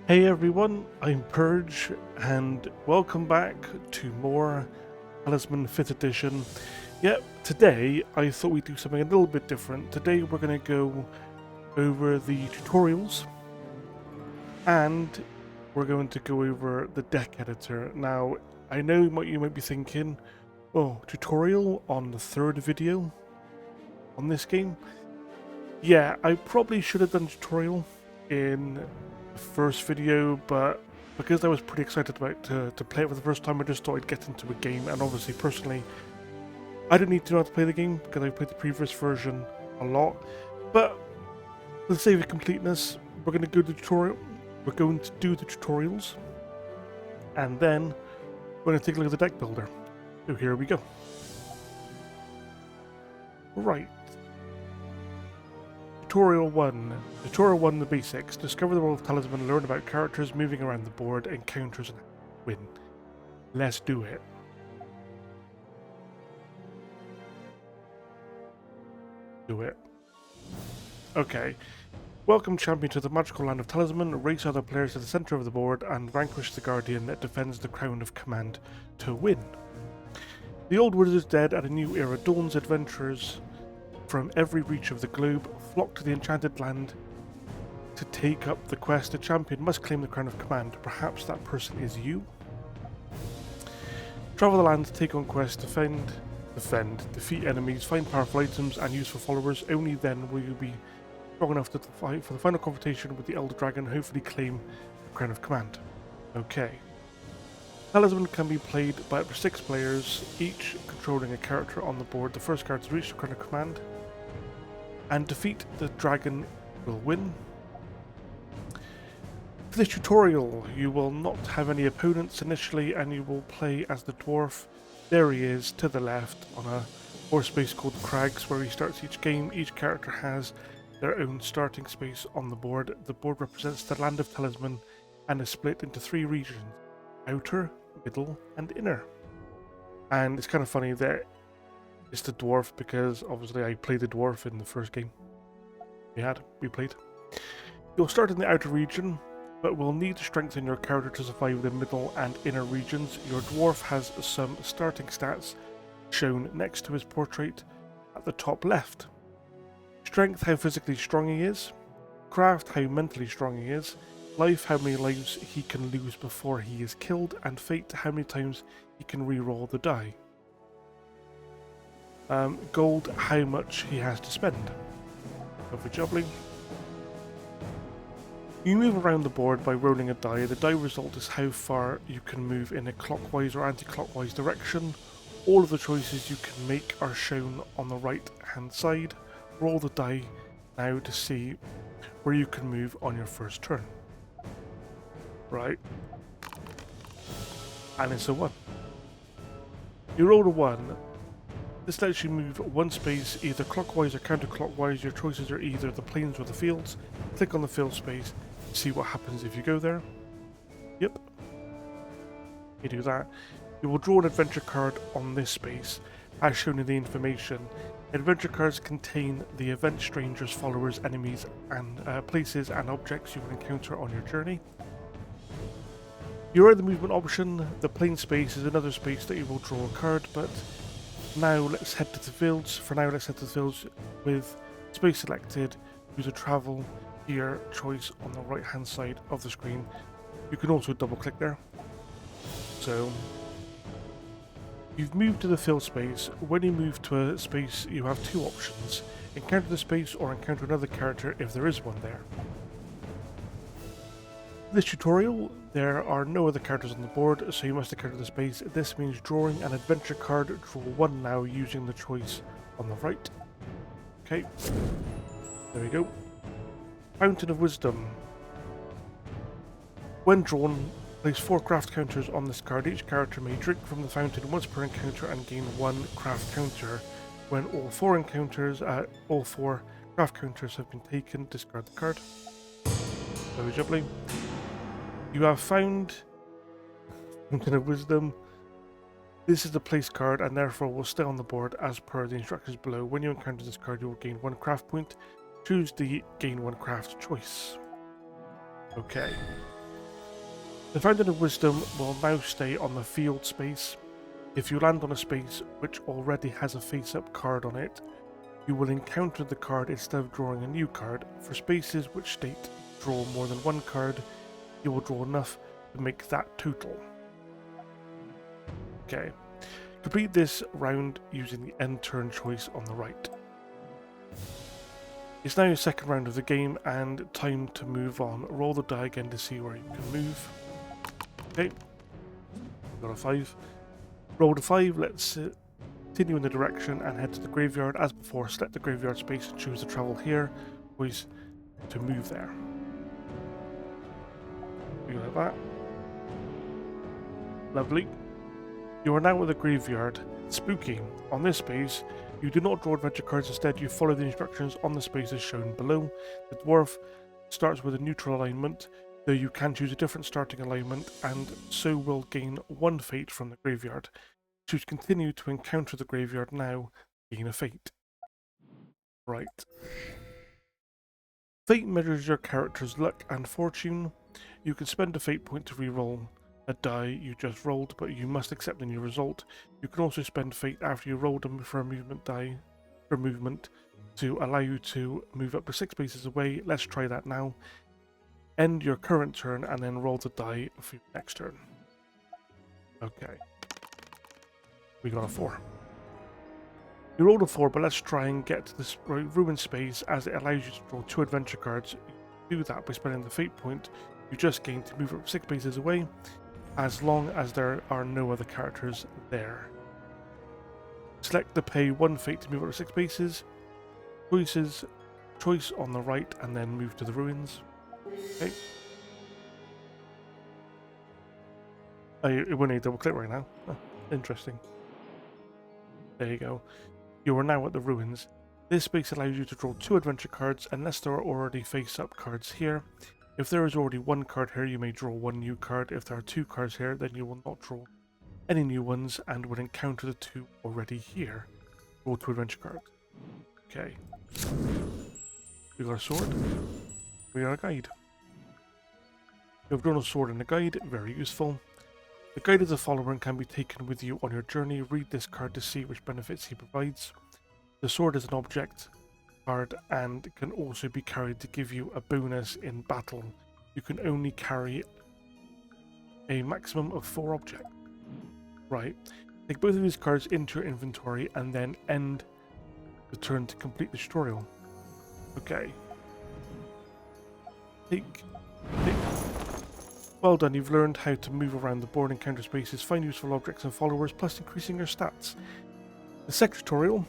Hey everyone, I'm Purge, and welcome back to more Talisman 5th edition. Yep, today I thought we'd do something a little bit different. Today we're going to go over the tutorials, and we're going to go over the deck editor. Now, I know what you might be thinking, oh, tutorial on the third video on this game? Yeah, I probably should have done a tutorial in the first video, but because I was pretty excited about to play it for the first time, I just thought I'd get into a game. And obviously, personally, I didn't need to know how to play the game because I played the previous version a lot. But for the sake of completeness, we're going to go to the tutorial. We're going to do the tutorials, and then we're going to take a look at the deck builder. So here we go. Right. Tutorial 1. Tutorial 1, the basics. Discover the world of Talisman, learn about characters moving around the board, encounters, and win. Let's do it. Do it. Okay. Welcome, champion, to the magical land of Talisman. Race other players to the center of the board and vanquish the guardian that defends the crown of command to win. The old world is dead and a new era dawns. Adventurers from every reach of the globe flock to the enchanted land to take up the quest. A champion must claim the crown of command. Perhaps that person is you? Travel the land, take on quests, defend, defeat enemies, find powerful items and useful followers. Only then will you be strong enough to fight for the final confrontation with the Elder Dragon, hopefully claim the crown of command. Okay. Talisman can be played by up to 6 players, each controlling a character on the board. The first character to reach the crown of command and defeat the dragon will win. For this tutorial, you will not have any opponents initially, and you will play as the dwarf. There he is, to the left, on a horse space called Crags, where he starts each game. Each character has their own starting space on the board. The board represents the land of Talisman and is split into 3 regions: outer, middle, and inner. And it's kind of funny that it's the dwarf because obviously I played the dwarf in the first game we played. You'll start in the outer region, but will need to strengthen your character to survive the middle and inner regions. Your dwarf has some starting stats shown next to his portrait at the top left. Strength, how physically strong he is. Craft, how mentally strong he is. Life, how many lives he can lose before he is killed. And fate, how many times he can re-roll the die. Gold, how much he has to spend. Lovely jubbly. You move around the board by rolling a die. The die result is how far you can move in a clockwise or anti-clockwise direction. All of the choices you can make are shown on the right hand side. Roll the die now to see where you can move on your first turn. Right. And it's a 1. You roll a 1. This lets you move 1 space either clockwise or counterclockwise. Your choices are either the plains or the fields. Click on the field space to see what happens if you go there. Yep. You do that. You will draw an adventure card on this space, as shown in the information. Adventure cards contain the event, strangers, followers, enemies, and places and objects you will encounter on your journey. You are the movement option. The plain space is another space that you will draw a card, but now let's head to the fields. For now, let's head to the fields with space selected. Use a travel here choice on the right hand side of the screen. You can also double click there. So you've moved to the field space. When you move to a space, you have 2 options: encounter the space or encounter another character if there is one there. In this tutorial, there are no other characters on the board, so you must encounter the space. This means drawing an adventure card. Draw 1 now using the choice on the right. Okay, there we go. Fountain of Wisdom. When drawn, place 4 craft counters on this card. Each character may drink from the fountain once per encounter and gain 1 craft counter. When all 4 craft counters have been taken, discard the card. Very jubbly. You have found Fountain of Wisdom. This is the place card and therefore will stay on the board as per the instructions below. When you encounter this card, you will gain 1 craft point. Choose the gain 1 craft choice. Okay. The Fountain of Wisdom will now stay on the field space. If you land on a space which already has a face-up card on it, you will encounter the card instead of drawing a new card. For spaces which state draw more than one card, you will draw enough to make that total. Okay. Complete this round using the end turn choice on the right. It's now your second round of the game and time to move on. Roll the die again to see where you can move. Okay. Got a 5. Roll a 5, let's continue in the direction and head to the graveyard. As before, select the graveyard space and choose to travel here, choice to move there. Do like that. Lovely. You are now at the graveyard. Spooky. On this space, you do not draw adventure cards, instead you follow the instructions on the spaces shown below. The dwarf starts with a neutral alignment, though you can choose a different starting alignment and so will gain 1 fate from the graveyard. Choose continue to encounter the graveyard now, gain a fate. Right. Fate measures your character's luck and fortune. You can spend a fate point to reroll a die you just rolled, but you must accept the new result. You can also spend fate after you rolled for a movement die for movement to allow you to move up to 6 spaces away. Let's try that now. End your current turn and then roll the die for your next turn. Okay. We got a 4. You rolled a 4, but let's try and get to this ruined space as it allows you to draw 2 adventure cards. You do that by spending the fate point you just gained to move up 6 spaces away, as long as there are no other characters there. Select the pay 1 fate to move up to 6 spaces. Choice on the right, and then move to the ruins. Okay. It won't need double click right now. Oh, interesting. There you go. You are now at the ruins. This space allows you to draw 2 adventure cards unless there are already face-up cards here. If there is already 1 card here, you may draw 1 new card. If there are 2 cards here, then you will not draw any new ones and will encounter the 2 already here. Draw 2 adventure cards. Okay. We got a sword. We got a guide. You have drawn a sword and a guide, very useful. The guide is a follower and can be taken with you on your journey. Read this card to see which benefits he provides. The sword is an object card and can also be carried to give you a bonus in battle. You can only carry a maximum of 4 objects. Right. Take both of these cards into your inventory and then end the turn to complete the tutorial. Okay. Take. Well done, you've learned how to move around the board, encounter spaces, find useful objects and followers, plus increasing your stats. The second tutorial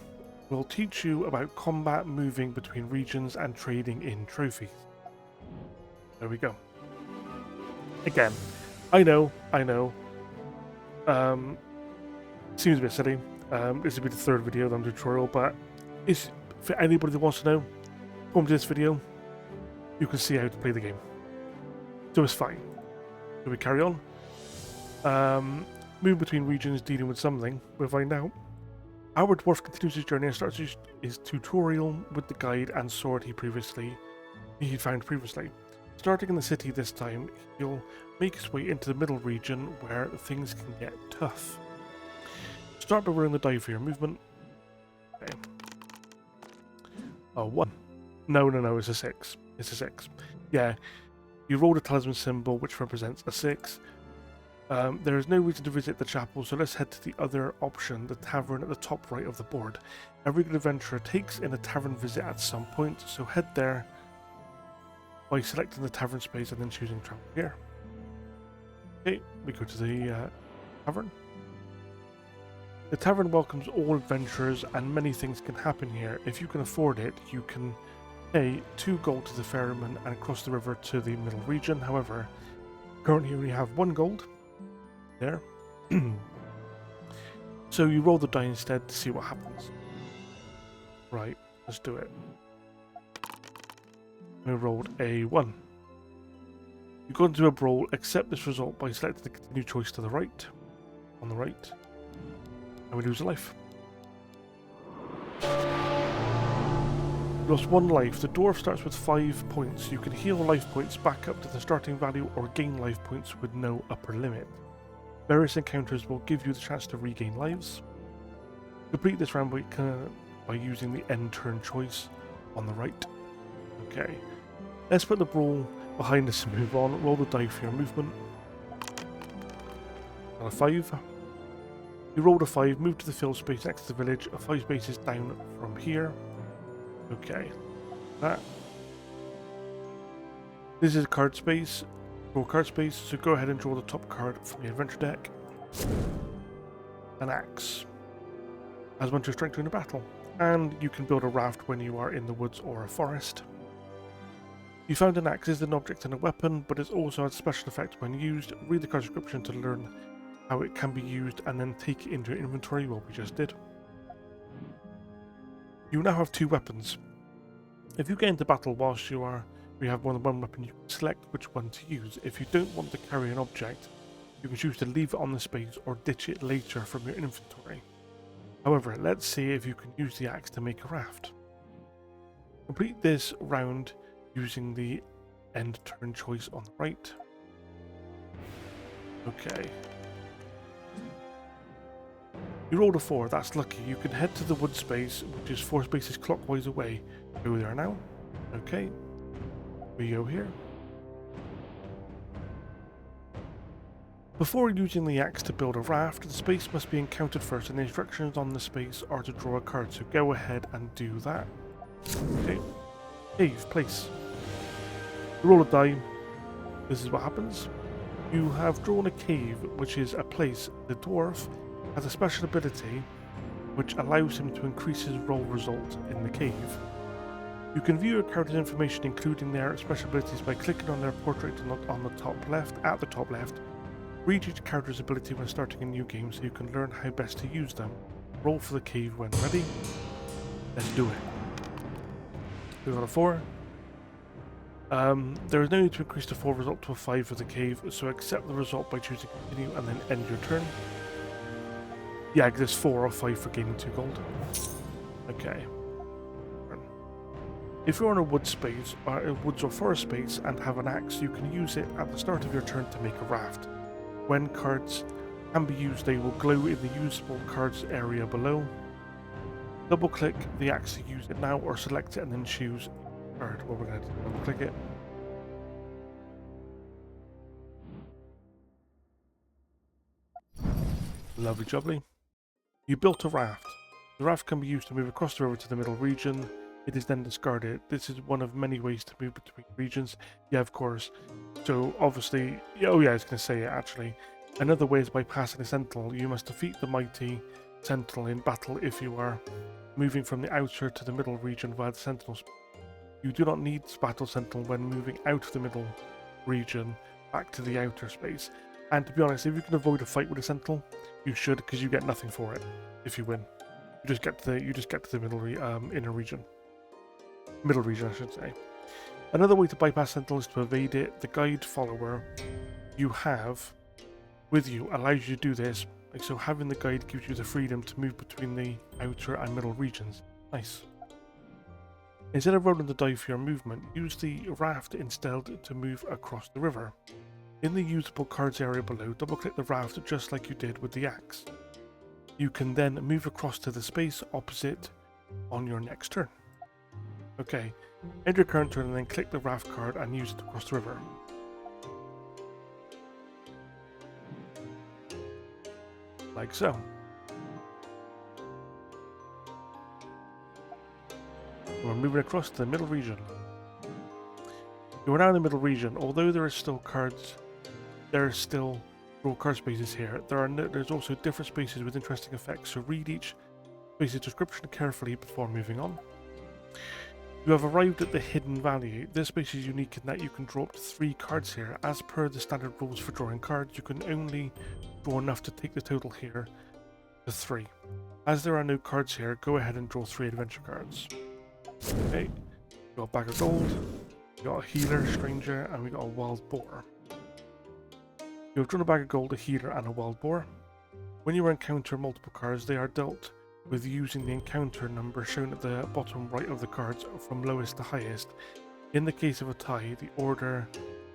will teach you about combat, moving between regions, and trading in trophies. There we go. Again, I know. Seems a bit silly. This will be the 3rd video on the tutorial, but it's for anybody that wants to know. Come to this video, you can see how to play the game. So it's fine. So we carry on. Move between regions, dealing with something. We'll find out. Our dwarf continues his journey and starts his tutorial with the guide and sword he found previously. Starting in the city this time, he'll make his way into the middle region where things can get tough. Start by rolling the die for your movement. Okay. Oh, 1. No, it's a 6. It's a 6. Yeah. You rolled a talisman symbol, which represents a 6. There is no reason to visit the chapel, so let's head to the other option, the tavern at the top right of the board. Every good adventurer takes in a tavern visit at some point, so head there by selecting the tavern space and then choosing travel here. Okay, we go to the tavern. The tavern welcomes all adventurers and many things can happen here. If you can afford it, you can pay 2 gold to the ferryman and cross the river to the middle region. However, currently you only have 1 gold. There. So you roll the die instead to see what happens. Right, let's do it. We rolled a 1. You go into a brawl, accept this result by selecting the continue choice to the right. On the right. And we lose a life. You lost 1 life. The dwarf starts with 5 points. You can heal life points back up to the starting value or gain life points with no upper limit. Various encounters will give you the chance to regain lives. Complete this round by using the end turn choice on the right. Okay, let's put the brawl behind us and move on. Roll the die for your movement. Got a 5. You rolled a 5, move to the field space next to the village, 5 spaces down from here. Okay, that. This is a card space. Draw card space, so go ahead and draw the top card from the adventure deck. An axe. Has 1 to strength during a battle. And you can build a raft when you are in the woods or a forest. You found an axe is an object and a weapon, but it also has special effects when used. Read the card description to learn how it can be used and then take it into your inventory, what we just did. You now have 2 weapons. If you get into battle whilst you have more than 1 weapon, you can select which one to use. If you don't want to carry an object, you can choose to leave it on the space or ditch it later from your inventory. However, let's see if you can use the axe to make a raft. Complete this round using the end turn choice on the right. Okay. You rolled a 4, that's lucky. You can head to the wood space, which is 4 spaces clockwise away. Go there now. Okay. We go here. Before using the axe to build a raft, the space must be encountered first, and the instructions on the space are to draw a card, so go ahead and do that. Okay. Cave, place. You roll a die. This is what happens. You have drawn a cave, which is a place. The dwarf has a special ability which allows him to increase his roll result in the cave. You can view your character's information, including their special abilities, by clicking on their portrait on the top left, at the top left. Read each character's ability when starting a new game so you can learn how best to use them. Roll for the cave when ready. Let's do it. We got a 4. There is no need to increase the 4 result to a 5 for the cave, so accept the result by choosing continue and then end your turn. Yeah, there's 4 or 5 for gaining 2 gold. Okay. If you're in a wood space, or a woods or forest space, and have an axe, you can use it at the start of your turn to make a raft. When cards can be used, they will glow in the usable cards area below. Double click the axe to use it now, or select it and then choose card. Well, we're going to double click it. Lovely jubbly. You built a raft. The raft can be used to move across the river to the middle region. It is then discarded. This is one of many ways to move between regions. Yeah, of course. So obviously, oh yeah, I was going to say it actually. Another way is by passing a sentinel. You must defeat the mighty sentinel in battle if you are moving from the outer to the middle region via the sentinel. You do not need battle sentinel when moving out of the middle region back to the outer space. And to be honest, if you can avoid a fight with a sentinel, you should, because you get nothing for it if you win. You just get to the middle inner region. Middle region, I should say. Another way to bypass sentinel is to evade it. The guide follower you have with you allows you to do this. So having the guide gives you the freedom to move between the outer and middle regions. Nice. Instead of rolling the die for your movement, use the raft instead to move across the river. In the usable cards area below, double click the raft just like you did with the axe. You can then move across to the space opposite on your next turn. Okay, end your current turn and then click the raft card and use it to cross the river. Like so. We're moving across to the middle region. You are now in the middle region. Although there are still cards, there are still draw card spaces here. There's also different spaces with interesting effects, so read each space's description carefully before moving on. You have arrived at the hidden valley. This space is unique in that you can draw up to 3 cards here. As per the standard rules for drawing cards, you can only draw enough to take the total here to 3. As there are no cards here, go ahead and draw 3 adventure cards. Okay, we got a bag of gold, we got a healer, stranger, and we got a wild boar. You have drawn a bag of gold, a healer, and a wild boar. When you encounter multiple cards, they are dealt with using the encounter number shown at the bottom right of the cards from lowest to highest. In the case of a tie, the order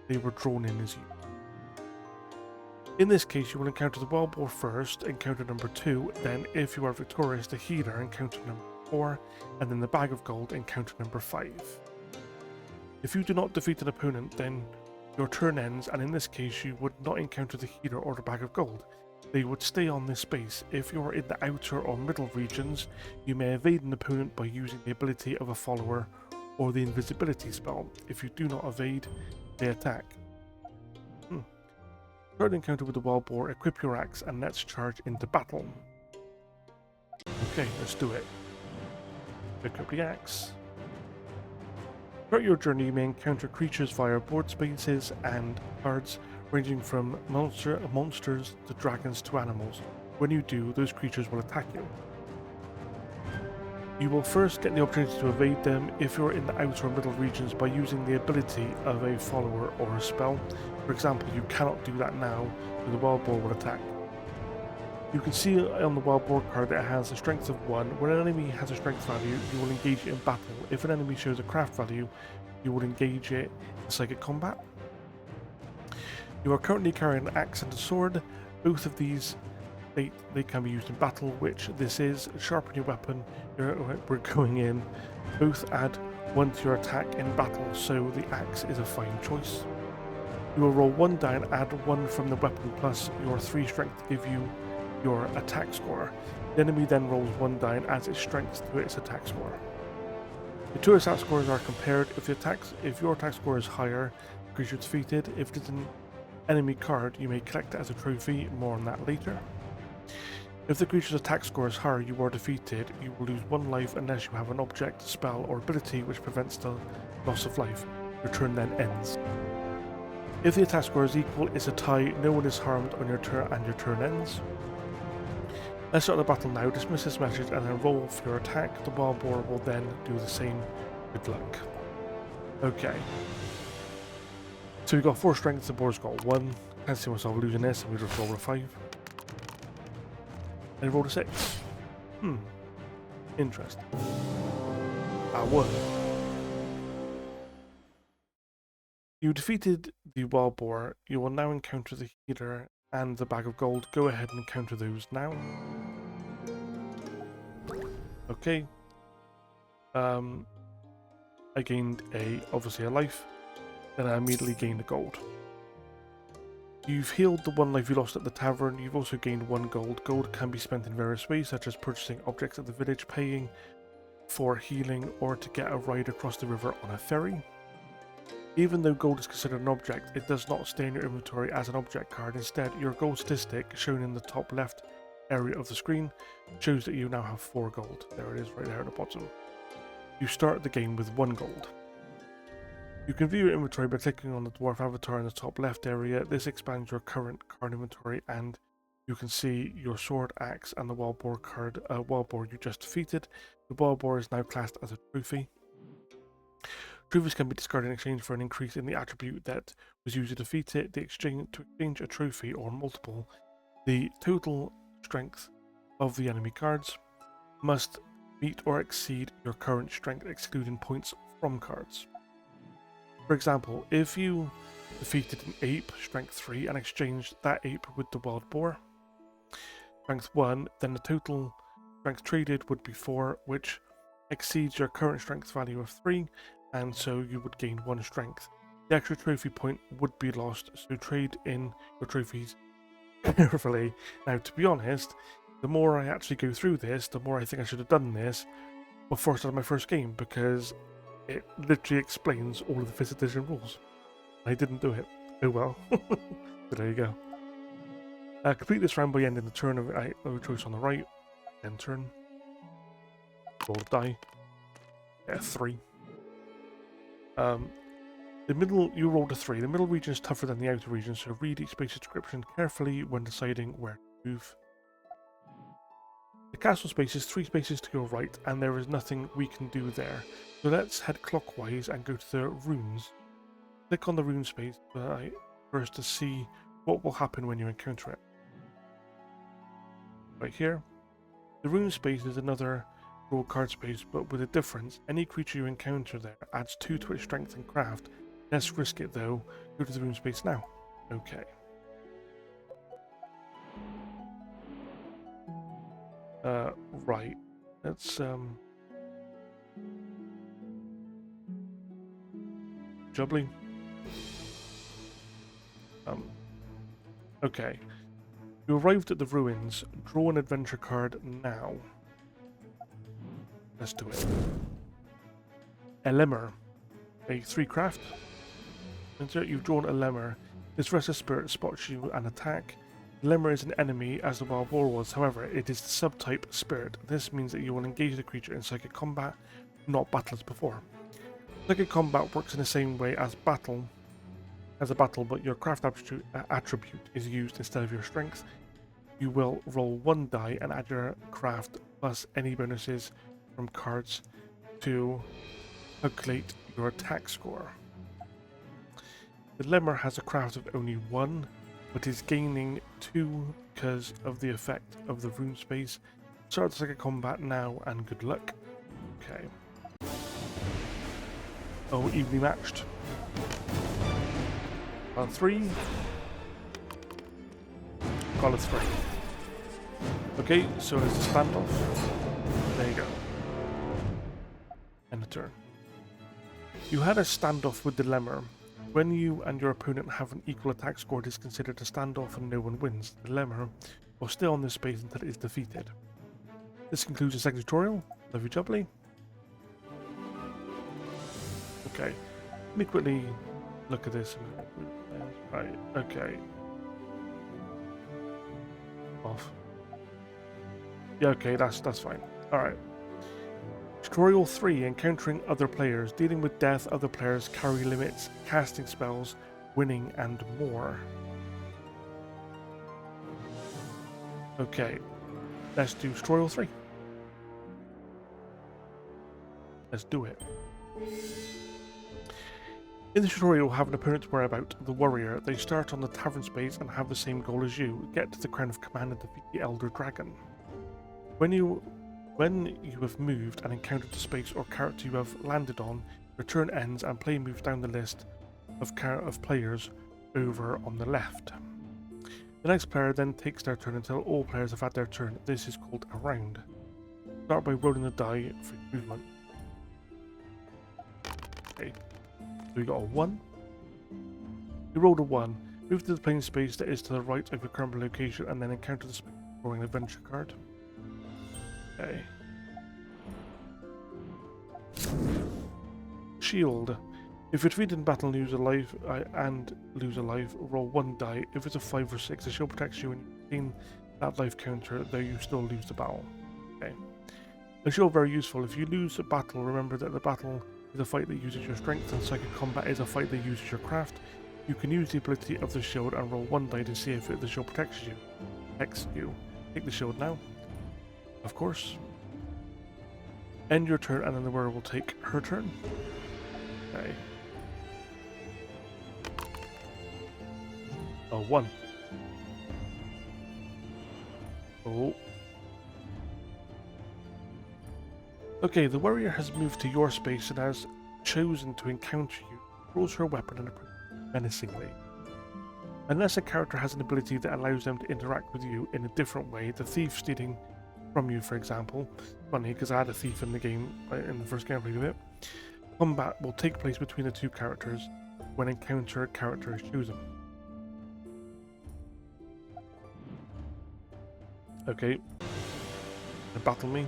they were drawn in is used. In this case, you will encounter the wild boar first, encounter number 2, then if you are victorious, the healer, encounter number 4, and then the bag of gold, encounter number 5. If you do not defeat an opponent, then your turn ends, and in this case you would not encounter the healer or the bag of gold. They would stay on this space. If you are in the outer or middle regions, you may evade an opponent by using the ability of a follower or the invisibility spell. If you do not evade, they attack. Start an encounter with the wild boar, equip your axe, and let's charge into battle. Okay, let's do it. Equip the axe. Throughout your journey, you may encounter creatures via board spaces and cards, ranging from monsters to dragons to animals. When you do, those creatures will attack you. You will first get the opportunity to evade them if you're in the outer or middle regions by using the ability of a follower or a spell. For example, you cannot do that now, so the wild boar will attack. You can see on the wild boar card that it has a strength of 1. When an enemy has a strength value, you will engage it in battle. If an enemy shows a craft value, you will engage it in psychic combat. You are currently carrying an axe and a sword. Both of these, they can be used in battle, which this is. Sharpen your weapon. We're going in. Both add 1 to your attack in battle, so the axe is a fine choice. You will roll 1 die and add 1 from the weapon plus your 3 strength to give you your attack score. The enemy then rolls 1 die and adds its strength to its attack score. The 2 attack scores are compared. If your attack score is higher, the creature is defeated. If it is an enemy card, you may collect it as a trophy. More on that later. If the creature's attack score is higher, you are defeated. You will lose 1 life unless you have an object, spell, or ability which prevents the loss of life. Your turn then ends. If the attack score is equal, it's a tie. No one is harmed on your turn and your turn ends. Let's start the battle now. Dismiss this message and then roll for your attack. The wild boar will then do the same. Good luck. Okay. So we've got 4 strength, the boar's got 1. Can't see myself losing this, and we just roll a 5. And roll a 6. Interesting. Ah, 1. You defeated the wild boar. You will now encounter the healer and the bag of gold. Go ahead and encounter those now. Okay. I gained obviously a life. Then I immediately gained a gold. You've healed the 1 life you lost at the tavern. You've also gained 1 gold. Gold can be spent in various ways, such as purchasing objects at the village, paying for healing, or to get a ride across the river on a ferry. Even though gold is considered an object, it does not stay in your inventory as an object card. Instead, your gold statistic, shown in the top left area of the screen, shows that you now have 4 gold. There it is, right there at the bottom. You start the game with 1 gold. You can view your inventory by clicking on the dwarf avatar in the top left area. This expands your current card inventory, and you can see your sword, axe, and the wild boar card. Wild boar you just defeated. The wild boar is now classed as a trophy. Trophies can be discarded in exchange for an increase in the attribute that was used to defeat it. To exchange a trophy or multiple, the total strength of the enemy cards must meet or exceed your current strength, excluding points from cards. For example, if you defeated an ape, strength 3, and exchanged that ape with the wild boar, strength 1, then the total strength traded would be 4, which exceeds your current strength value of 3, and so you would gain 1 strength. The extra trophy point would be lost, so trade in your trophies carefully. Now, to be honest, the more I actually go through this, the more I think I should have done this before I started my first game, because it literally explains all of the 5th edition rules. I didn't do it. Oh well. But there you go. Complete this round by ending the turn of your choice on the right. End turn. Roll a die. Yeah, 3. The middle, you rolled a 3. The middle region is tougher than the outer region, so read each space's description carefully when deciding where to move. The castle space is 3 spaces to your right, and there is nothing we can do there. So let's head clockwise and go to the runes. Click on the rune space first to see what will happen when you encounter it. Right here. The rune space is another draw card space, but with a difference. Any creature you encounter there adds 2 to its strength and craft. Let's risk it though. Go to the rune space now. Okay. Right. Let's Jubbly. Okay. You arrived at the ruins. Draw an adventure card now. Let's do it. A lemur. A 3 craft. Insert, you've drawn a lemur. This restless spirit spots you and attack. The lemur is an enemy as the wild boar was, however, it is the subtype spirit. This means that you will engage the creature in psychic combat, not battle as before. Psychic combat works in the same way as a battle, but your craft attribute is used instead of your strength. You will roll 1 die and add your craft plus any bonuses from cards to calculate your attack score. The lemur has a craft of only 1, but is gaining 2 because of the effect of the rune space. Start the psychic combat now and good luck. Okay. Oh, evenly matched. On 3. Call it 3. Okay, so it's a standoff. There you go. End of turn. You had a standoff with the lemur. When you and your opponent have an equal attack score, it is considered a standoff and no one wins. The lemur will stay on this space until it is defeated. This concludes the second tutorial. Love you, Jubbly. Okay, let me quickly look at this. Right, okay. Off. Yeah, okay, that's fine. Alright. Tutorial 3, encountering other players, dealing with death, other players, carry limits, casting spells, winning, and more. Okay, let's do tutorial 3. Let's do it. In the tutorial, you'll have an opponent worry about the warrior. They start on the tavern space and have the same goal as you. Get to the Crown of Command and defeat the Elder Dragon. When you have moved and encountered the space or character you have landed on, your turn ends and play moves down the list of players over on the left. The next player then takes their turn until all players have had their turn. This is called a round. Start by rolling the die for movement. Okay. So we got a 1. You rolled a 1. Move to the playing space that is to the right of your current location and then encounter the space drawing an adventure card. Okay. Shield. If you're defeated in battle and lose a life, roll 1 die. If it's a 5 or 6, the shield protects you and you retain that life counter, though you still lose the battle. Okay. The shield very useful. If you lose a battle, remember that the battle is a fight that uses your strength, and psychic combat is a fight that uses your craft. You can use the ability of the shield and roll 1 die to see if the shield protects you. Take the shield now. Of course. End your turn and then the warrior will take her turn. Okay. Oh, 1. Oh. Okay, the warrior has moved to your space and has chosen to encounter you. Throws her weapon and approaches menacingly. Unless a character has an ability that allows them to interact with you in a different way, the thief stealing from you, for example. Funny, because I had a thief in the game, in the first game I played with it. Combat will take place between the two characters when encounter character is chosen. Okay. Battle me.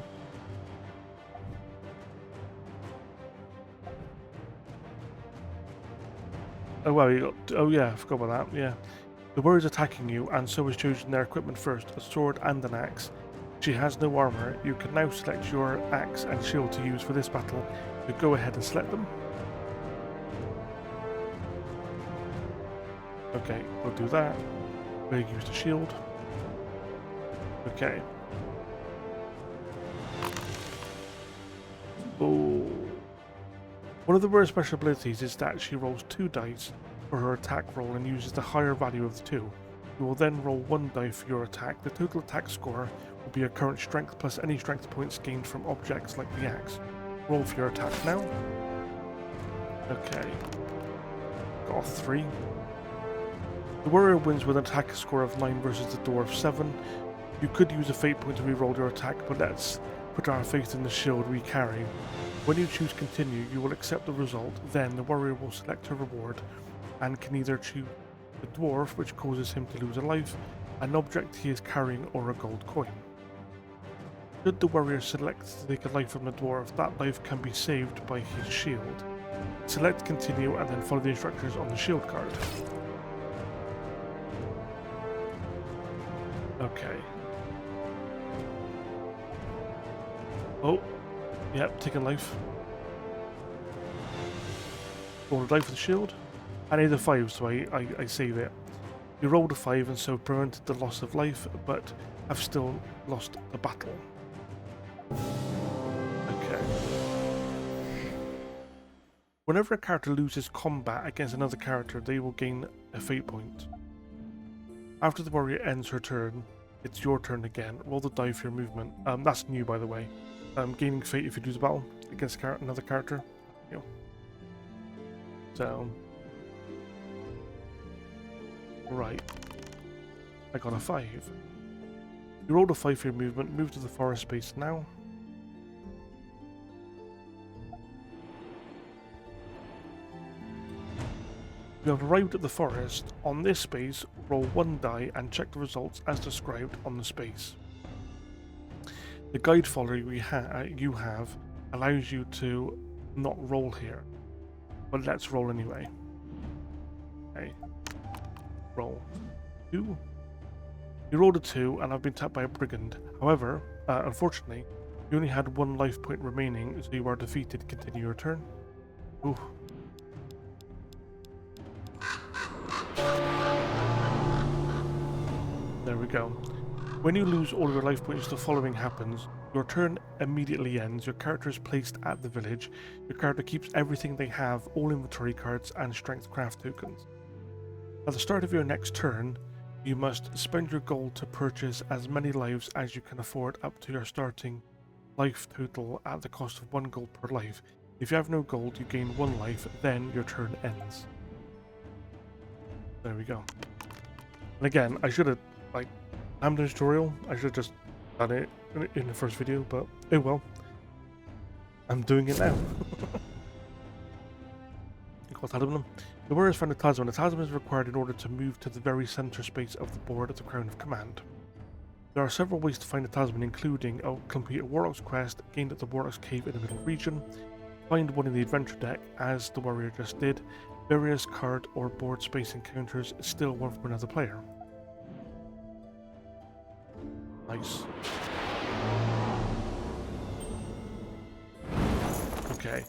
Oh well, you got. Oh yeah, I forgot about that. Yeah. The warrior is attacking you, and so is choosing their equipment first, a sword and an axe. She has no armor. You can now select your axe and shield to use for this battle. So go ahead and select them. Okay, we'll do that. We'll use the shield. Okay. Oh. One of the warrior's special abilities is that she rolls 2 dice for her attack roll and uses the higher value of the 2. You will then roll 1 die for your attack. The total attack score will be your current strength plus any strength points gained from objects like the axe. Roll for your attack now. Okay. Got a 3. The warrior wins with an attack score of 9 versus the dwarf 7. You could use a fate point to reroll your attack, but let's put our faith in the shield we carry. When you choose continue, you will accept the result. Then the warrior will select her reward and can either choose the dwarf, which causes him to lose a life, an object he is carrying, or a gold coin. Should the warrior select to take a life from the dwarf, that life can be saved by his shield. Select continue and then follow the instructions on the shield card. Okay. Oh, yep, take a life. Roll a die for the shield. I need a 5, so I save it. You rolled a 5 and so prevented the loss of life, but have still lost the battle. Okay. Whenever a character loses combat against another character, they will gain a fate point. After the warrior ends her turn, it's your turn again. Roll the die for your movement. That's new, by the way. Gaining fate if you lose a battle against another character. You. So, right. I got a 5. You rolled a 5 for your movement. Move to the forest space now. You have arrived at the forest. On this space, roll 1 die and check the results as described on the space. The guide follower you have allows you to not roll here, but let's roll anyway. Okay. Roll. 2. You rolled a 2 and I've been tapped by a brigand. However, unfortunately, you only had 1 life point remaining, so you are defeated. Continue your turn. Ooh. There we go. When you lose all your life points, the following happens. Your turn immediately ends. Your character is placed at the village. Your character keeps everything they have, all inventory cards and strength craft tokens. At the start of your next turn, you must spend your gold to purchase as many lives as you can afford up to your starting life total at the cost of 1 gold per life. If you have no gold, you gain 1 life, then your turn ends. There we go. And again, I should have, I'm the tutorial. I should have just done it in the first video, but oh well. I'm doing it now. Talisman. The warriors found a talisman. The talisman is required in order to move to the very center space of the board at the Crown of Command. There are several ways to find a talisman, including complete a Warlock's quest gained at the Warlock's Cave in the Middle Region, find one in the adventure deck, as the warrior just did, various card or board space encounters still one for another player. Nice. Okay.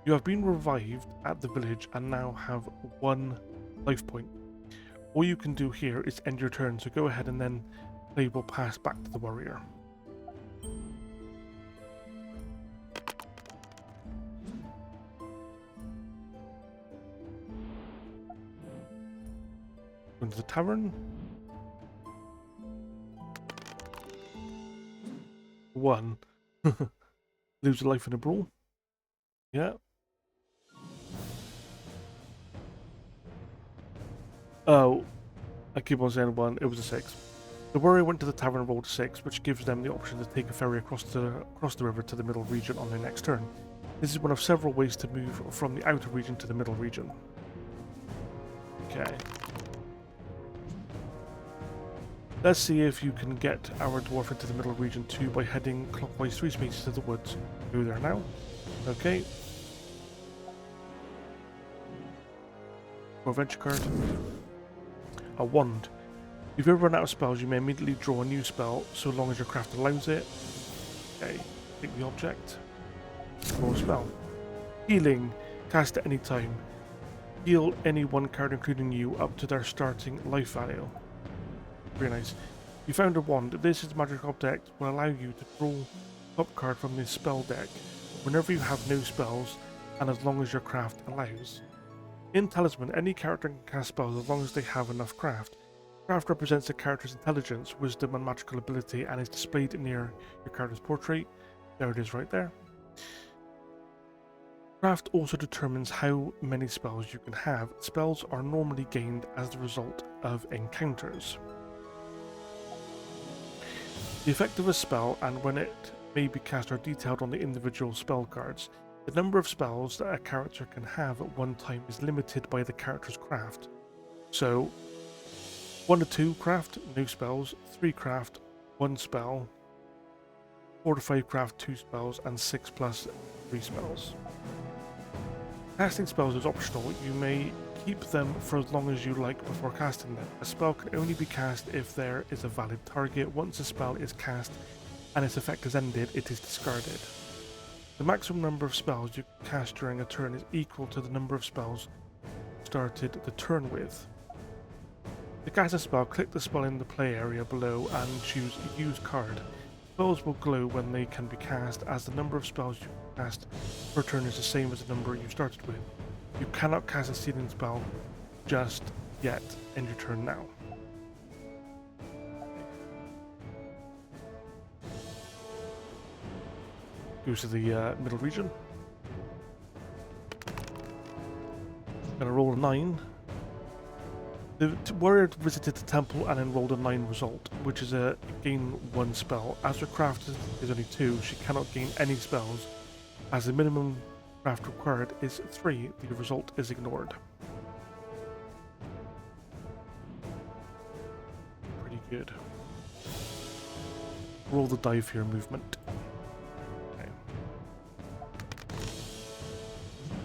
You have been revived at the village and now have 1 life point. All you can do here is end your turn, so go ahead and then play will pass back to the warrior. Go to the tavern. 1. Lose a life in a brawl. Yeah. Oh, I keep on saying 1. It was a 6. The warrior went to the tavern and rolled a 6, which gives them the option to take a ferry across the river to the middle region on their next turn. This is one of several ways to move from the outer region to the middle region. Okay. Let's see if you can get our dwarf into the middle region too by heading clockwise 3 spaces to the woods. Go there now. Okay. Adventure card. A wand. If you ever run out of spells, you may immediately draw a new spell, so long as your craft allows it. Okay. Take the object. Draw a spell. Healing. Cast at any time. Heal any 1 card, including you, up to their starting life value. Very nice. You found a wand. This is a magic object will allow you to draw a top card from this spell deck whenever you have no spells and as long as your craft allows. In Talisman, any character can cast spells as long as they have enough craft. Craft represents a character's intelligence, wisdom, and magical ability and is displayed near your character's portrait. There it is right there. Craft also determines how many spells you can have. Spells are normally gained as the result of encounters. The effect of a spell and when it may be cast are detailed on the individual spell cards. The number of spells that a character can have at one time is limited by the character's craft. So 1 to 2 craft, no spells, 3 craft, 1 spell, 4 to 5 craft, 2 spells, and 6 plus 3 spells. Casting spells is optional. You may keep them for as long as you like before casting them. A spell can only be cast if there is a valid target. Once a spell is cast and its effect is ended, it is discarded. The maximum number of spells you can cast during a turn is equal to the number of spells started the turn with. To cast a spell, click the spell in the play area below and choose Use Card. Spells will glow when they can be cast, as the number of spells you can cast per turn is the same as the number you started with. You cannot cast a sealing spell just yet. End your turn now. Goes to the middle region. Gonna roll a 9. The warrior visited the temple and enrolled a 9 result, which is a gain 1 spell. As her craft is only 2, she cannot gain any spells. As the minimum craft required is 3, the result is ignored. Pretty good. Roll the die for your movement. Okay.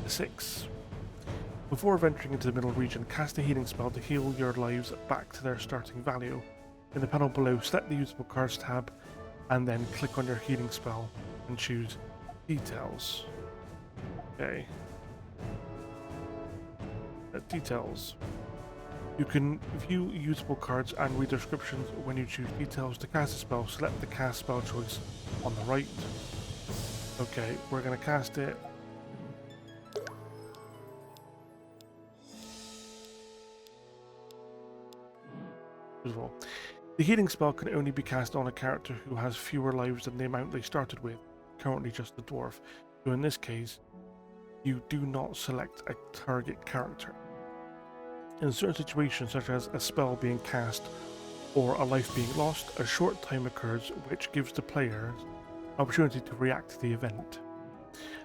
6. Before venturing into the middle region, cast a healing spell to heal your lives back to their starting value. In the panel below, select the Usable Cards tab and then click on your healing spell and choose Details. Okay. Details. You can view usable cards and read descriptions when you choose Details. To cast a spell, select the cast spell choice on the right. Okay, we're going to cast it. The healing spell can only be cast on a character who has fewer lives than the amount they started with, currently just the dwarf. So in this case, you do not select a target character. In certain situations, such as a spell being cast or a life being lost, a short time occurs which gives the player an opportunity to react to the event.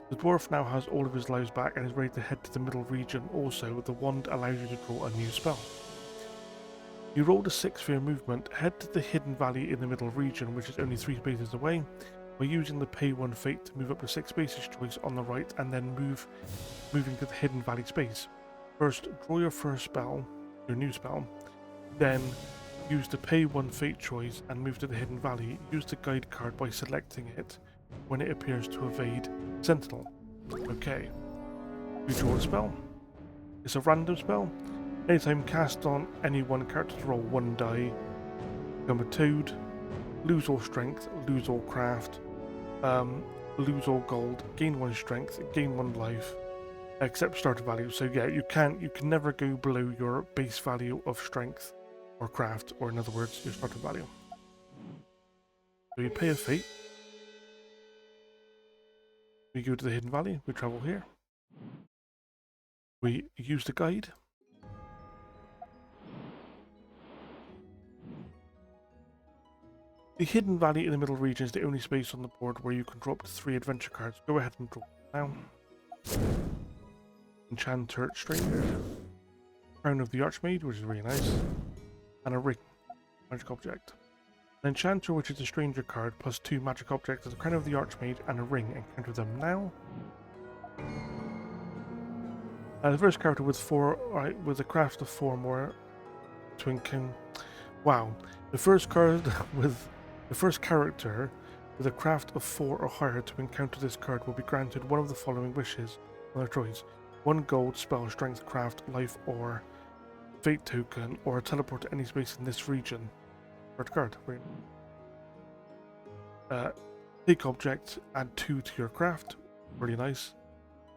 The dwarf now has all of his lives back and is ready to head to the middle region. Also, the wand allows you to draw a new spell. You rolled a 6 for your movement. Head to the hidden valley in the middle region, which is only 3 spaces away, by using the pay 1 fate to move up to 6 spaces choice on the right and then moving to the hidden valley space. First, draw your first spell, your new spell, then use the pay 1 fate choice and move to the hidden valley. Use the guide card by selecting it when it appears to evade Sentinel. Okay. You draw a spell. It's a random spell. Anytime cast on any one character to roll 1 die, become a toad, lose all strength, lose all craft, lose all gold, gain 1 strength, gain 1 life, except starter value. So yeah, you can never go below your base value of strength or craft, or in other words, your starter value. So you pay a fate. We go to the hidden valley, we travel here. We use the guide. The hidden valley in the middle region is the only space on the board where you can drop 3 adventure cards. Go ahead and draw them now. Enchanter Stranger, Crown of the Archmage, which is really nice, and a ring, magic object. An Enchanter, which is a stranger card, plus 2 magic objects, the Crown of the Archmage, and a ring. Encounter them now. The first character with with a craft of 4 more to encounter. Wow, the first character with a craft of 4 or higher to encounter this card will be granted one of the following wishes on their choice: 1 gold, spell, strength, craft, life, or fate token, or a teleport to any space in this region. Third card. Take object, add 2 to your craft. Really nice.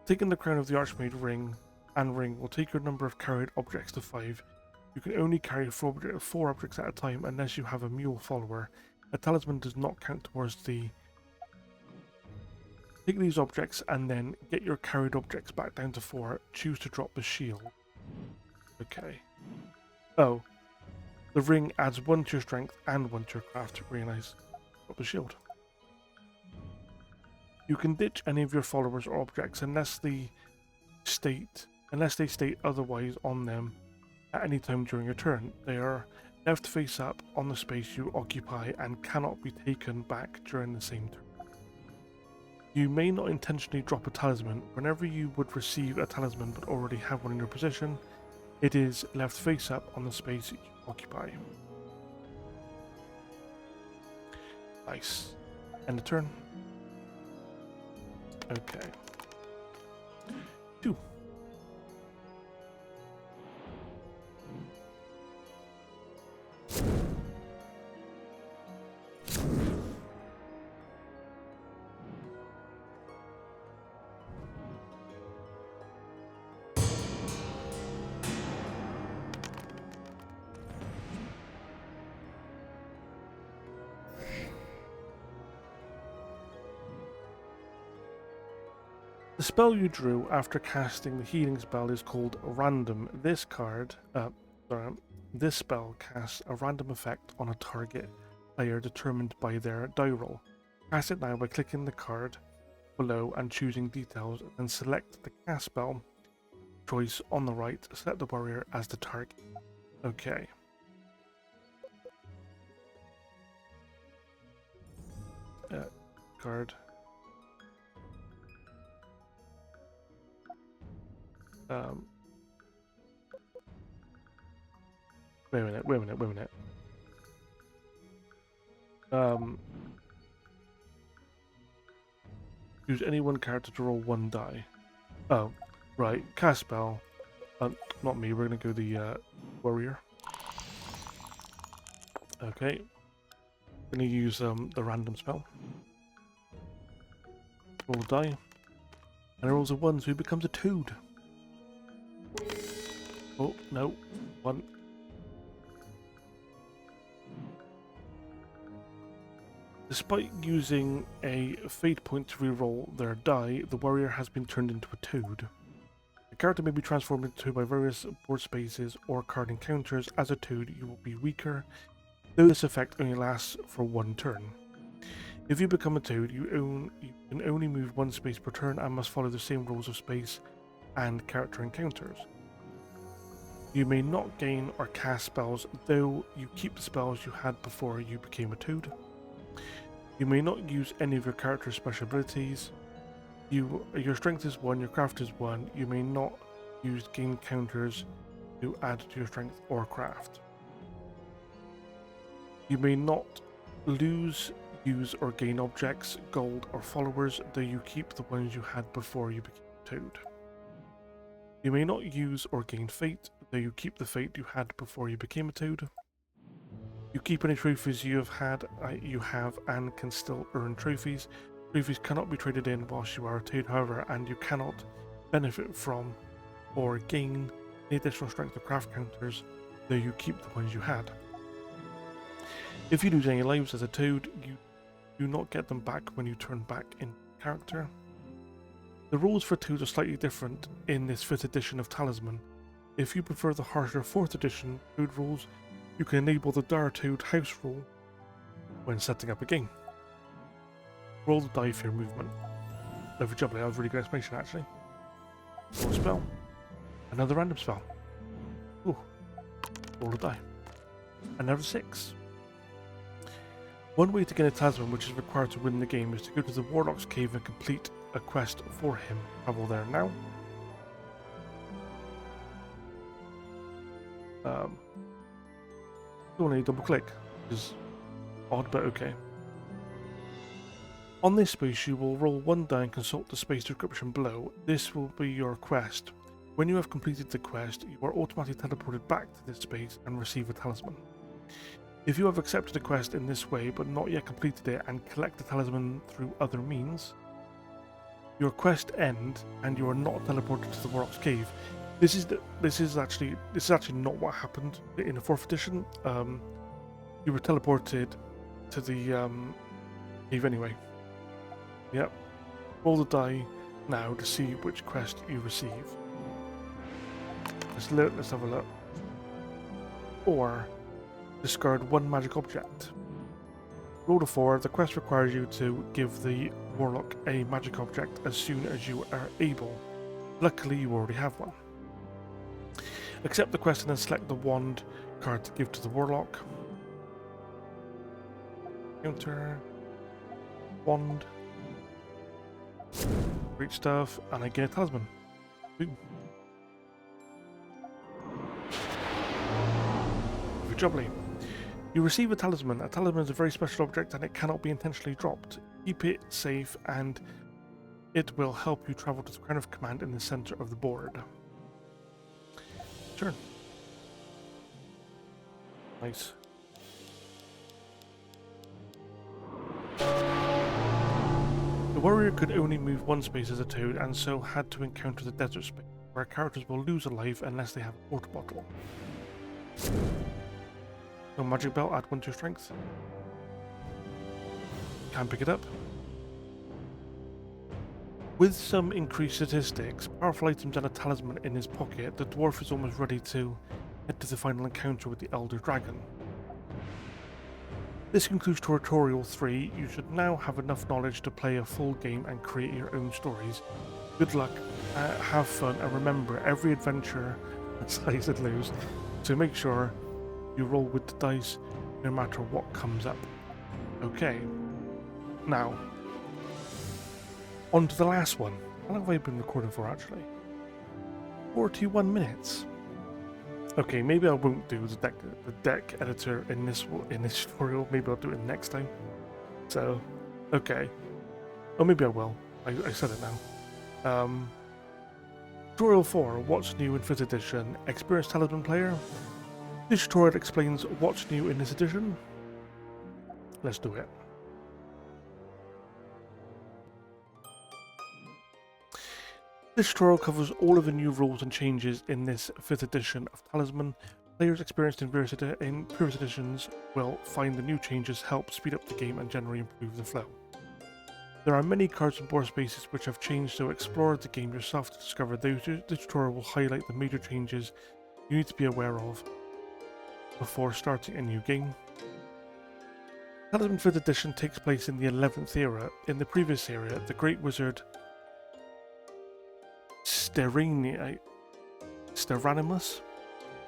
Taking the Crown of the Archmage ring will take your number of carried objects to 5. You can only carry four objects at a time unless you have a mule follower. A talisman does not count towards the... Take these objects and then get your carried objects back down to 4. Choose to drop the shield. Okay. Oh. The ring adds 1 to your strength and 1 to your craft. Really nice. Drop the shield. You can ditch any of your followers or objects unless they state otherwise on them at any time during your turn. They are left face up on the space you occupy and cannot be taken back during the same turn. You may not intentionally drop a talisman. Whenever you would receive a talisman but already have one in your possession, it is left face up on the space you occupy. Nice. End of turn. Okay. 2. The spell you drew after casting the healing spell is called Random. This spell casts a random effect on a target player determined by their die roll. Cast it now by clicking the card below and choosing details, then select the cast spell choice on the right. Select the warrior as the target. Okay. Card. Wait a minute. Use any one character to roll 1 die. Oh, right. Cast spell. Not me. We're gonna go the warrior. Okay. Gonna use the random spell. Roll a die. And it rolls a 1, so he becomes a toad. Oh, no. 1. Despite using a fate point to reroll their die, the warrior has been turned into a toad. The character may be transformed into by various board spaces or card encounters. As a toad, you will be weaker, though this effect only lasts for 1 turn. If you become a toad, you can only move 1 space per turn and must follow the same rules of space and character encounters. You may not gain or cast spells, though you keep the spells you had before you became a toad. You may not use any of your character's special abilities. Your strength is 1, your craft is 1. You may not use gain counters to add to your strength or craft. You may not lose, use, or gain objects, gold, or followers, though you keep the ones you had before you became a toad. You may not use or gain fate, though you keep the fate you had before you became a toad. You keep any trophies you have and can still earn trophies. Trophies cannot be traded in whilst you are a toad, however, and you cannot benefit from or gain any additional strength or craft counters, though you keep the ones you had. If you lose any lives as a toad, you do not get them back when you turn back in character. The rules for toads are slightly different in this 5th edition of Talisman. If you prefer the harsher 4th edition toad rules, you can enable the Dire Toad house rule when setting up a game. Roll the die for your movement. Lovely job, that was a really good explanation actually. Roll a spell. Another random spell. Ooh. Roll a die. Another 6. One way to gain a talisman which is required to win the game is to go to the Warlock's Cave and complete a quest for him. Travel there now. Don't need double click, which is odd but okay. On this space you will roll 1 die and consult the space description below. This will be your quest. When you have completed the quest, you are automatically teleported back to this space and receive a talisman. If you have accepted a quest in this way but not yet completed it and collect the talisman through other means, your quest ends and you are not teleported to the Warlock's Cave. This is actually not what happened in the fourth edition. You were teleported to the cave anyway. Yep. Roll the die now to see which quest you receive. Let's have a look. Or discard one magic object. Roll a 4. The quest requires you to give the warlock a magic object as soon as you are able. Luckily, you already have one. Accept the quest and then select the wand card to give to the warlock. Counter. Wand. Great stuff. And I get a talisman. Boom. Very jubbly. You receive a talisman. A talisman is a very special object and it cannot be intentionally dropped. Keep it safe and it will help you travel to the Crown of Command in the center of the board. Turn. Nice. The warrior could only move one space as a toad and so had to encounter the desert space, where characters will lose a life unless they have a water bottle. No magic belt, add 1 to strength. Can pick it up. With some increased statistics, powerful items and a talisman in his pocket, the dwarf is almost ready to head to the final encounter with the Elder Dragon. This concludes Tutorial 3. You should now have enough knowledge to play a full game and create your own stories. Good luck, have fun, and remember, every adventure has highs and lows, so make sure you roll with the dice no matter what comes up. Okay, now on to the last one. How long have I been recording for actually? 41 minutes. Okay, maybe I won't do the deck editor in this tutorial. Maybe I'll do it next time. So, okay. Or maybe I will. I said it now. Tutorial 4, what's new in 5th edition? Experienced Talisman player? This tutorial explains what's new in this edition. Let's do it. This tutorial covers all of the new rules and changes in this 5th edition of Talisman. Players experienced in previous editions will find the new changes help speed up the game and generally improve the flow. There are many cards and board spaces which have changed, so explore the game yourself to discover those. This tutorial will highlight the major changes you need to be aware of before starting a new game. Talisman 5th edition takes place in the 11th era. In the previous era, the Great Wizard Steranimus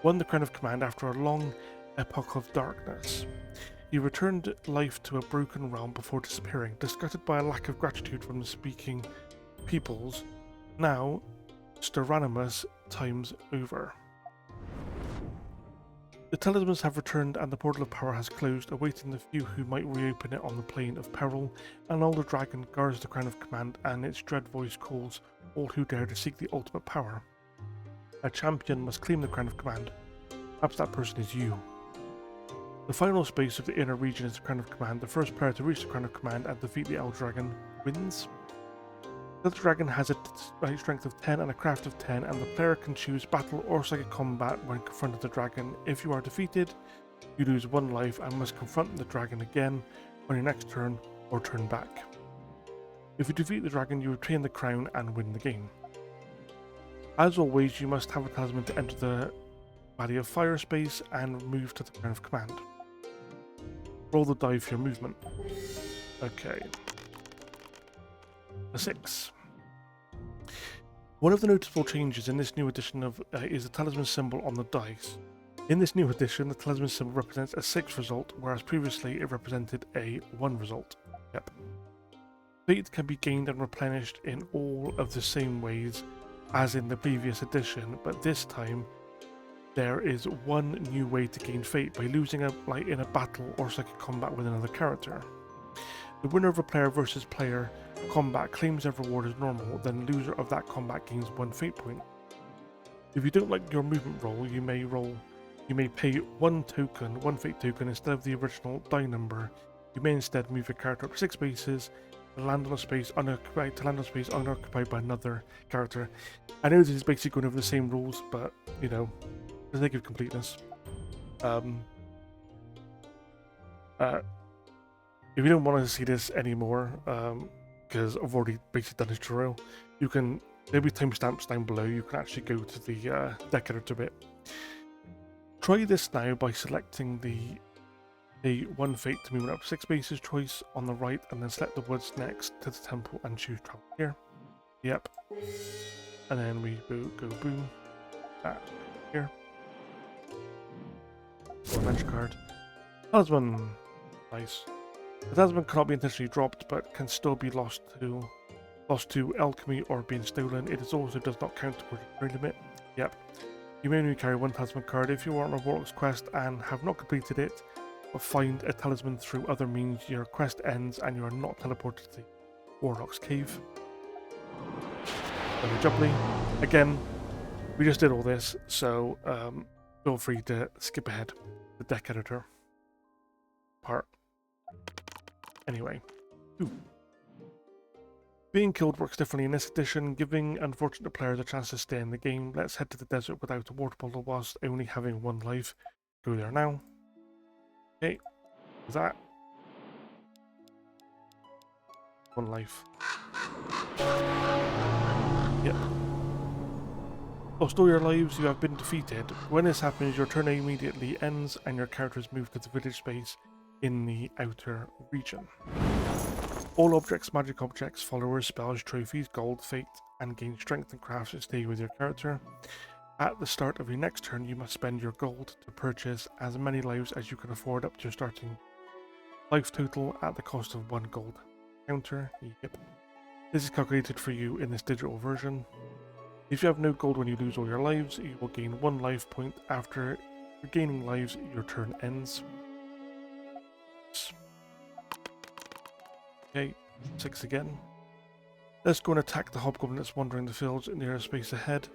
won the Crown of Command after a long epoch of darkness. He returned life to a broken realm before disappearing, disgusted by a lack of gratitude from the speaking peoples. Now, Steranimus times over. The talismans have returned and the portal of power has closed, awaiting the few who might reopen it on the plane of peril. An older dragon guards the Crown of Command and its dread voice calls all who dare to seek the ultimate power. A champion must claim the Crown of Command. Perhaps that person is you. The final space of the inner region is the Crown of Command. The first player to reach the Crown of Command and defeat the Elder Dragon wins. The Elder Dragon has a strength of 10 and a craft of 10, and the player can choose battle or psychic combat when confronting the dragon. If you are defeated, you lose 1 life and must confront the dragon again on your next turn or turn back. If you defeat the dragon, you retain the crown and win the game. As always, you must have a talisman to enter the Valley of Fire space and move to the Crown of Command. Roll the die for your movement. Okay. A 6. One of the noticeable changes in this new edition is the talisman symbol on the dice. In this new edition, the talisman symbol represents a 6 result, whereas previously it represented a 1 result. Yep. Fate can be gained and replenished in all of the same ways as in the previous edition, but this time there is one new way to gain fate by losing in a battle or psychic combat with another character. The winner of a player versus player combat claims their reward as normal, then the loser of that combat gains 1 fate point. If you don't like your movement roll, you may pay 1 fate token instead of the original die number. You may instead move your character up 6 spaces land on a space unoccupied to land on a space unoccupied by another character. I know this is basically going over the same rules, but you know, for the sake of completeness. If you don't want to see this anymore, because I've already basically done this tutorial, you can, there'll be timestamps down below, you can actually go to the deck editor bit. Try this now by selecting the one fate to move it up 6 spaces choice on the right, and then select the woods next to the temple and choose travel here. Yep. And then we go boom, back here. Adventure card. Talisman. Nice. The talisman cannot be intentionally dropped, but can still be lost to alchemy or being stolen. It also does not count towards the trade limit. Yep. You may only carry one talisman card if you are on a Warlock's quest and have not completed it, but find a talisman through other means. Your quest ends and you are not teleported to the Warlock's cave. Very jubbly. Again, we just did all this, so feel free to skip ahead the deck editor part. Anyway, being killed works differently in this edition, giving unfortunate players a chance to stay in the game. Let's head to the desert without a water bottle whilst only having one life. Go there now. Okay, that. One life. Yep. Lost all your lives, you have been defeated. When this happens, your turn immediately ends and your character is moved to the village space in the outer region. All objects, magic objects, followers, spells, trophies, gold, fate, and gain strength and crafts to stay with your character. At the start of your next turn, you must spend your gold to purchase as many lives as you can afford up to your starting life total at the cost of 1 gold. Counter. Yep. This is calculated for you in this digital version. If you have no gold when you lose all your lives, you will gain 1 life point. After regaining lives, your turn ends. Okay, 6 again. Let's go and attack the hobgoblin that's wandering the fields near a space ahead.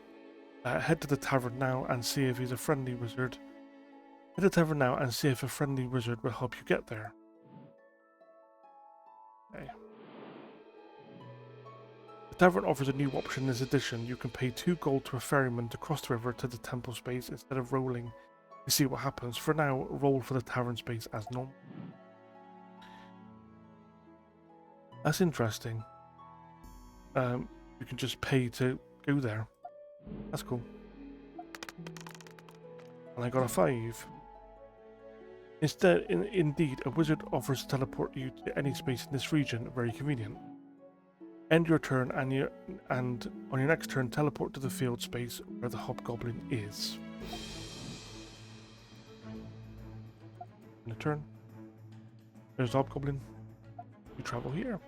Head to the tavern now and see if he's a friendly wizard. Head to the tavern now and see if a friendly wizard will help you get there. Okay. The tavern offers a new option in this edition. You can pay 2 gold to a ferryman to cross the river to the temple space instead of rolling to see what happens. For now, roll for the tavern space as normal. That's interesting. You can just pay to go there. That's cool. And I got a 5. Instead, indeed, a wizard offers to teleport you to any space in this region. Very convenient. End your turn and on your next turn, teleport to the field space where the hobgoblin is. In a turn. There's the hobgoblin. You travel here.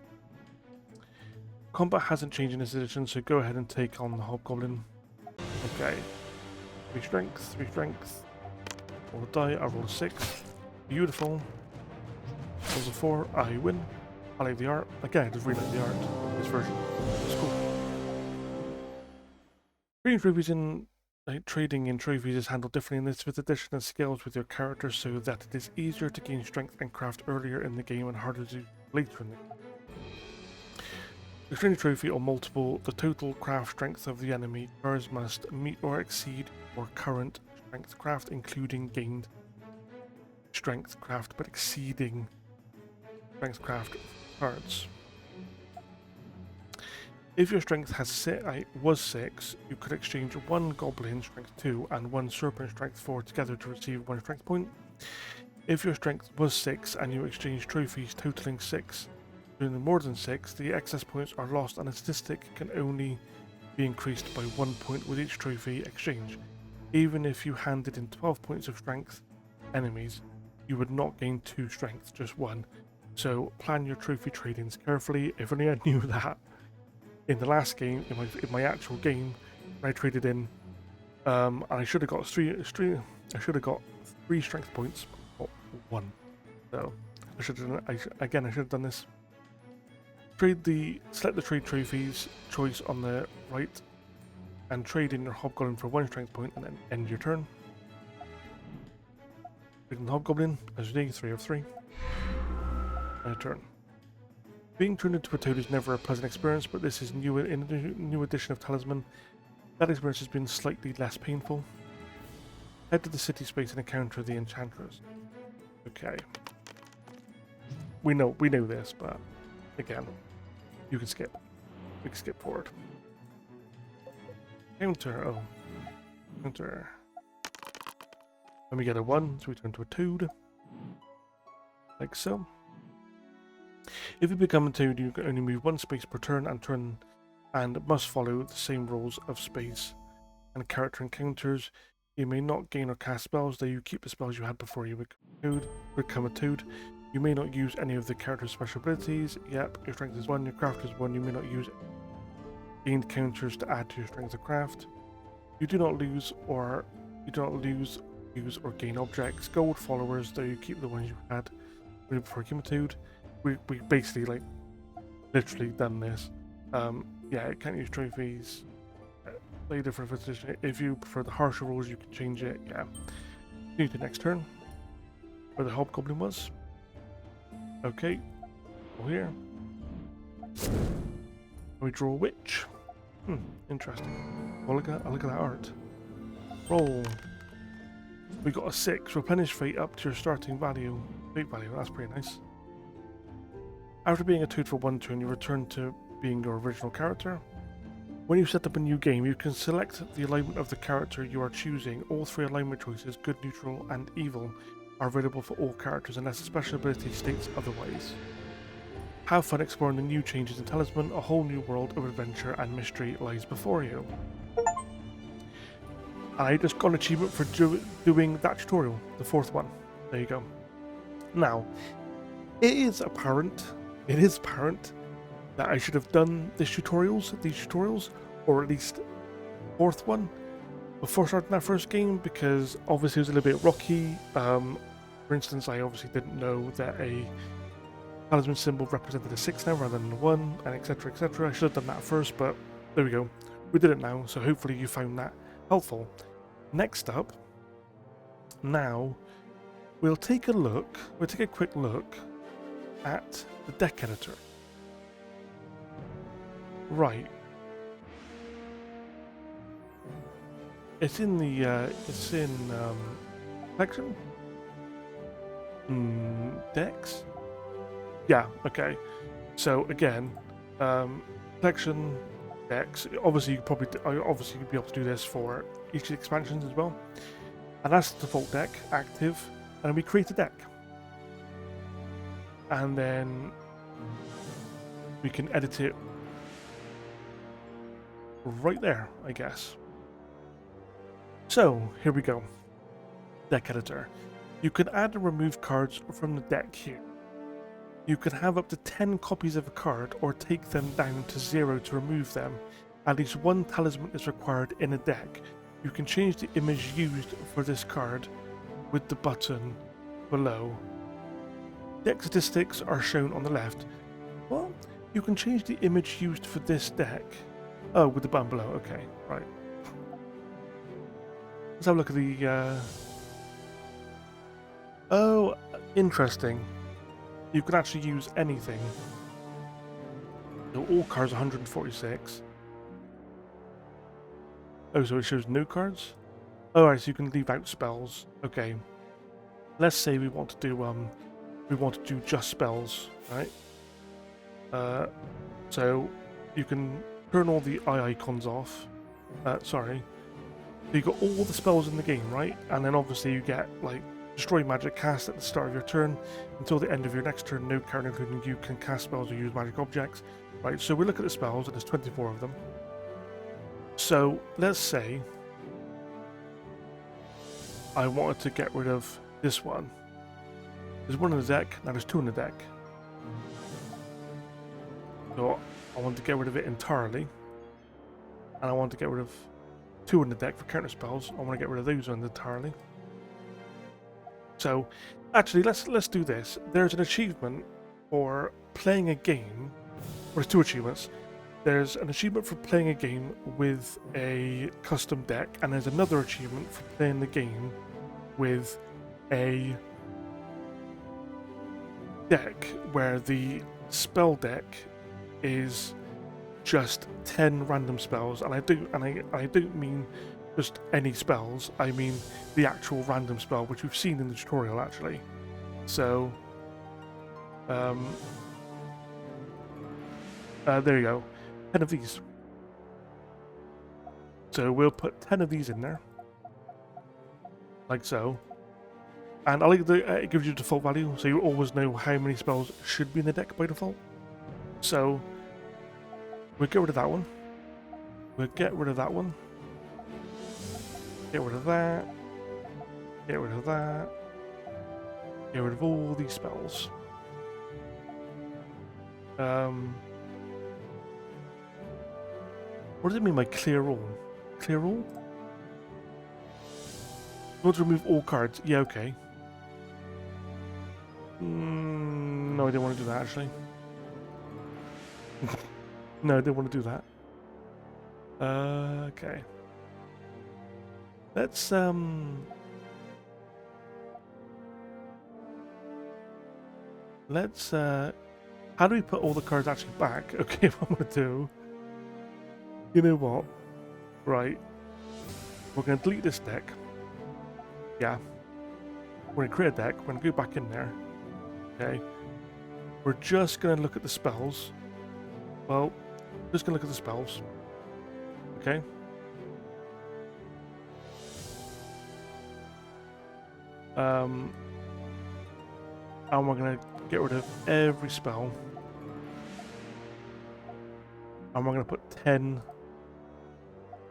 Combat hasn't changed in this edition, so go ahead and take on the hobgoblin. Okay. 3 strength, 3 strength. Roll a die, I roll a 6. Beautiful. Rolls a 4, I win. I like the art. Again, I just really like the art of this version. It's cool. Trading in trophies is handled differently in this 5th edition and scales with your character so that it is easier to gain strength and craft earlier in the game and harder to do later in the game. Extreme trophy or multiple, the total craft strength of the enemy cards must meet or exceed your current strength craft, including gained strength craft, but exceeding strength craft cards. If your strength was 6, you could exchange 1 goblin strength 2 and 1 serpent strength 4 together to receive 1 strength point. If your strength was 6 and you exchange trophies totaling 6, doing more than 6, the excess points are lost and a statistic can only be increased by 1 point with each trophy exchange. Even if you handed in 12 points of strength enemies, you would not gain 2 strength, just 1. So plan your trophy trade-ins carefully. If only I knew that in the last game, in my actual game, when I traded in, and I should have got 3 strength points, not 1. So I should have done this. Select the trade trophies choice on the right and trade in your hobgoblin for 1 strength point and then end your turn. Trade in the hobgoblin as you do, 3 of 3. And a turn. Being turned into a toad is never a pleasant experience, but this is new in a new edition of Talisman. That experience has been slightly less painful. Head to the city space and encounter the Enchantress. Okay. We know this, but again, you can skip. We can skip forward. Counter, oh. Counter. When we get a 1, so we turn to a toad. Like so. If you become a toad, you can only move 1 space per turn and must follow the same rules of space and character encounters. You may not gain or cast spells, though you keep the spells you had before you become a toad. You may not use any of the character's special abilities. Yep, your strength is 1, your craft is 1, you may not use gained counters to add to your strength of craft. You do not lose, use or gain objects, gold followers, though you keep the ones you had before you became a toad. We basically like literally done this. Yeah, it can't use trophies. Play different position. If you prefer the harsher rules, you can change it. Yeah. Continue to next turn. Where the hobgoblin was. Okay. Go here. We draw a witch. Interesting. Well, look at that art. Roll. We got a 6. Replenish fate up to your starting value. Fate value. That's pretty nice. After being a toad for 1 turn, you return to being your original character. When you set up a new game, you can select the alignment of the character you are choosing. All 3 alignment choices, good, neutral, and evil, are available for all characters unless a special ability states otherwise. Have fun exploring the new changes in Talisman. A whole new world of adventure and mystery lies before you. I just got an achievement for doing that tutorial, the 4th one. There you go. Now, it is apparent that I should have done these tutorials, or at least 4th one, before starting that first game, because obviously it was a little bit rocky. For instance, I obviously didn't know that a talisman symbol represented a 6 now rather than a 1, and etc, etc. I should have done that first, but there we go. We did it now, so hopefully you found that helpful. Next up, now, we'll take a quick look at the deck editor. Right. It's in the, collection? Decks? Yeah, okay. So again, collection, decks, obviously you'd be able to do this for each of the expansions as well. And that's the default deck, active, and then we create a deck. And then we can edit it right there, I guess. So, here we go. Deck editor. You can add and remove cards from the deck here. You can have up to 10 copies of a card or take them down to 0 to remove them. At least 1 talisman is required in a deck. You can change the image used for this card with the button below. Deck statistics are shown on the left. Well, you can change the image used for this deck. Oh, with the button below. Okay, right. Let's have a look at the... Oh, interesting. You can actually use anything. So all cards 146. Oh, so it shows no cards? Oh, right, so you can leave out spells. Okay. Let's say we want to do just spells, right? So you can turn all the eye icons off. Sorry. So you got all the spells in the game, right? And then obviously you get like destroy magic cast at the start of your turn until the end of your next turn. No character, including you, can cast spells or use magic objects. Right. So we look at the spells, and there's 24 of them. So let's say I wanted to get rid of this one. There's 1 in the deck. Now there's 2 in the deck. So I want to get rid of it entirely, and I want to get rid of 2 in the deck for counter spells. I want to get rid of those ones entirely. So, actually, let's do this. There's an achievement for playing a game. Well, there's 2 achievements. There's an achievement for playing a game with a custom deck, and there's another achievement for playing the game with a deck where the spell deck is just 10 random spells, and I don't mean just any spells. I mean the actual random spell, which we've seen in the tutorial actually. So, there you go, 10 of these. So we'll put 10 of these in there, like so. And I like that it gives you a default value, so you always know how many spells should be in the deck by default. So we'll get rid of that one. We'll get rid of that one. Get rid of that. Get rid of that. Get rid of all these spells. What does it mean by clear all? Clear all? You want to remove all cards? Yeah, okay. No, I didn't want to do that actually. No, I didn't want to do that. Okay. Let's how do we put all the cards actually back? Okay, what I'm gonna do. You know what? Right. We're gonna delete this deck. Yeah. We're gonna create a deck, we're gonna go back in there. Okay. We're just gonna look at the spells. Well, just gonna look at the spells. Okay. And we're gonna get rid of every spell. And we're gonna put 10.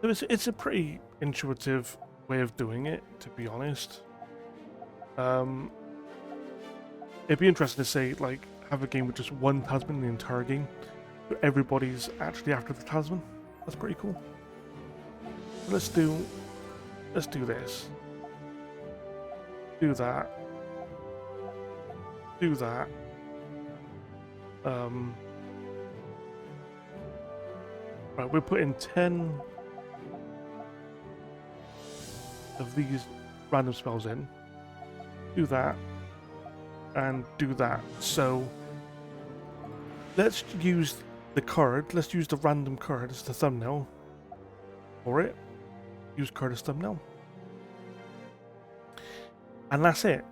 So it's a pretty intuitive way of doing it, to be honest. It'd be interesting to say, like, have a game with just one talisman in the entire game. So everybody's actually after the talisman. That's pretty cool. Let's do this. Do that. Do that. Right, we're putting 10 of these random spells in. Do that. And do that. So let's use the card. Let's use the random card as the thumbnail for it. Use card as thumbnail. And that's it.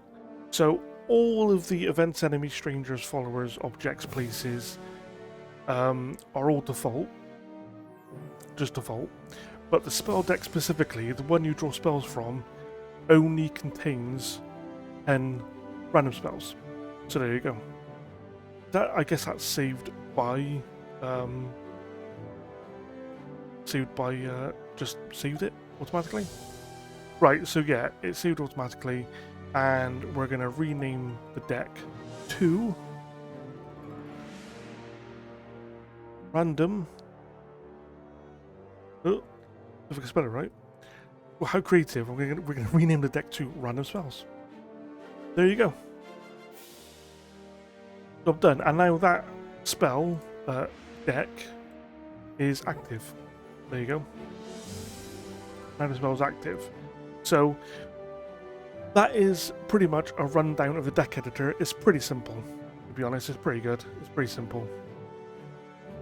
So all of the events, enemies, strangers, followers, objects, places are all default. Just default. But the spell deck specifically, the one you draw spells from, only contains 10 random spells. So there you go. That, I guess that's saved by just saved it automatically. Right, so yeah, it's saved automatically, and we're gonna rename the deck to random. Oh, if I can spell it right. Well, how creative! We're gonna rename the deck to random spells. There you go. Job done. And now that spell deck is active. There you go. Now the spell is active. So that is pretty much a rundown of the deck editor. It's pretty simple, to be honest. It's pretty good. It's pretty simple.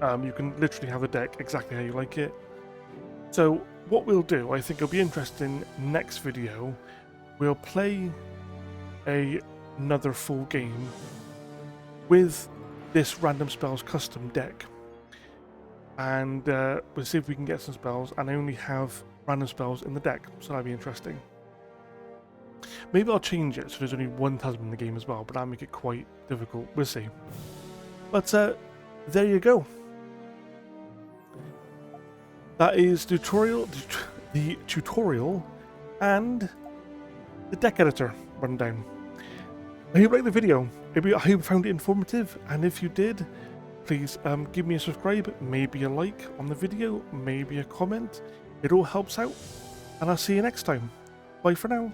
You can literally have a deck exactly how you like it. So what we'll do, I think it'll be interesting, next video, we'll play another full game with this random spells custom deck. And we'll see if we can get some spells, and I only have random spells in the deck, so that'll be interesting. Maybe I'll change it so there's only one talisman in the game as well, but that'll make it quite difficult. We'll see. But there you go. That is the tutorial and the deck editor rundown. I hope you liked the video. I hope you found it informative, and if you did, please give me a subscribe, maybe a like on the video, maybe a comment. It all helps out, and I'll see you next time. Bye for now.